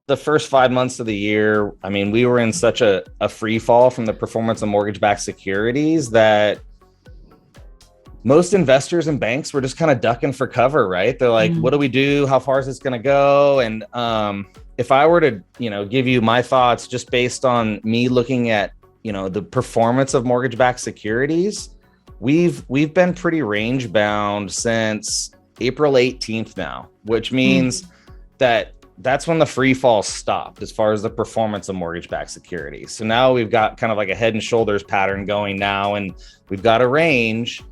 the first 5 months of the year, I mean, we were in such a free fall from the performance of mortgage-backed securities that most investors and banks were just kind of ducking for cover, right? They're like, what do we do? How far is this going to go? And if I were to, give you my thoughts just based on me looking at, the performance of mortgage-backed securities, we've been pretty range bound since April 18th now, which means that's when the free fall stopped as far as the performance of mortgage-backed securities. So now we've got kind of like a head and shoulders pattern going now, and we've got a range.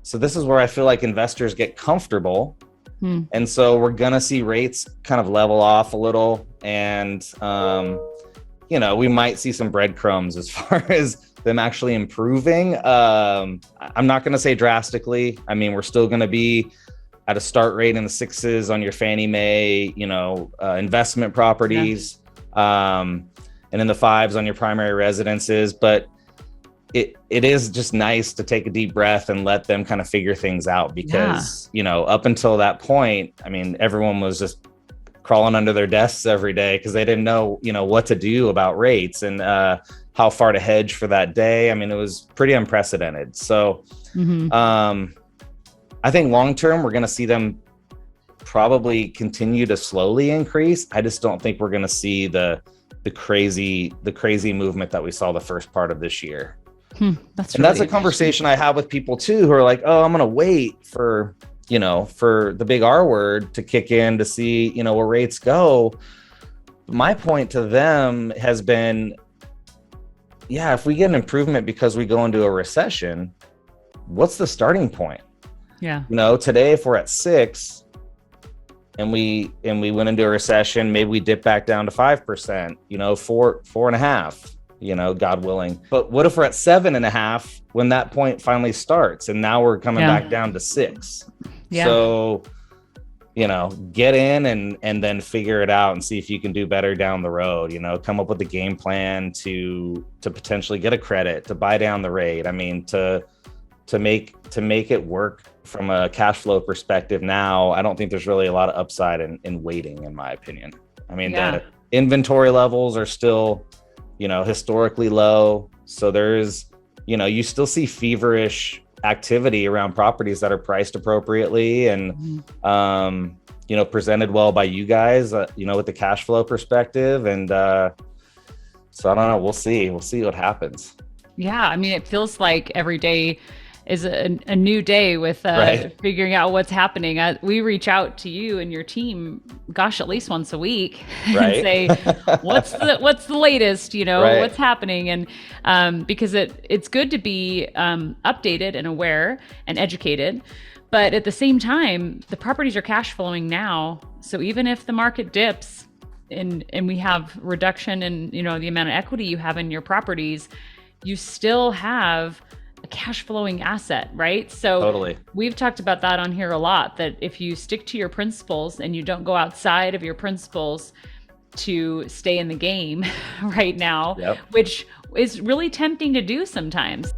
So this is where I feel like investors get comfortable. And so we're going to see rates kind of level off a little. And, we might see some breadcrumbs as far as them actually improving. I'm not going to say drastically. I mean, we're still going to be at a start rate in the sixes on your Fannie Mae, investment properties, and in the fives on your primary residences. But it is just nice to take a deep breath and let them kind of figure things out because, up until that point, I mean, everyone was just crawling under their desks every day because they didn't know, what to do about rates and how far to hedge for that day. I mean, it was pretty unprecedented. So I think long term, we're going to see them probably continue to slowly increase. I just don't think we're going to see the crazy movement that we saw the first part of this year. That's a conversation I have with people too, who are like, oh, I'm going to wait for the big R word to kick in to see, where rates go. My point to them has been, if we get an improvement because we go into a recession, what's the starting point? Yeah. Today, if we're at 6 and we went into a recession, maybe we dip back down to 5%, 4.5%, God willing. But what if we're at 7.5 when that point finally starts and now we're coming back down to 6? Yeah. So, get in and then figure it out and see if you can do better down the road, come up with a game plan to potentially get a credit, to buy down the rate. I mean, to make it work from a cash flow perspective now, I don't think there's really a lot of upside in waiting, in my opinion. I mean, the inventory levels are still, historically low. So there's, you still see feverish activity around properties that are priced appropriately and, presented well by you guys, with the cash flow perspective. And so I don't know, we'll see what happens. Yeah. I mean, it feels like every day is a new day with figuring out what's happening. We reach out to you and your team, at least once a week, and say, what's the latest, what's happening? And because it's good to be updated and aware and educated. But at the same time, the properties are cash flowing now. So even if the market dips and we have reduction in, the amount of equity you have in your properties, you still have a cash flowing asset, right? So totally. We've talked about that on here a lot, that if you stick to your principles and you don't go outside of your principles to stay in the game right now, which is really tempting to do sometimes.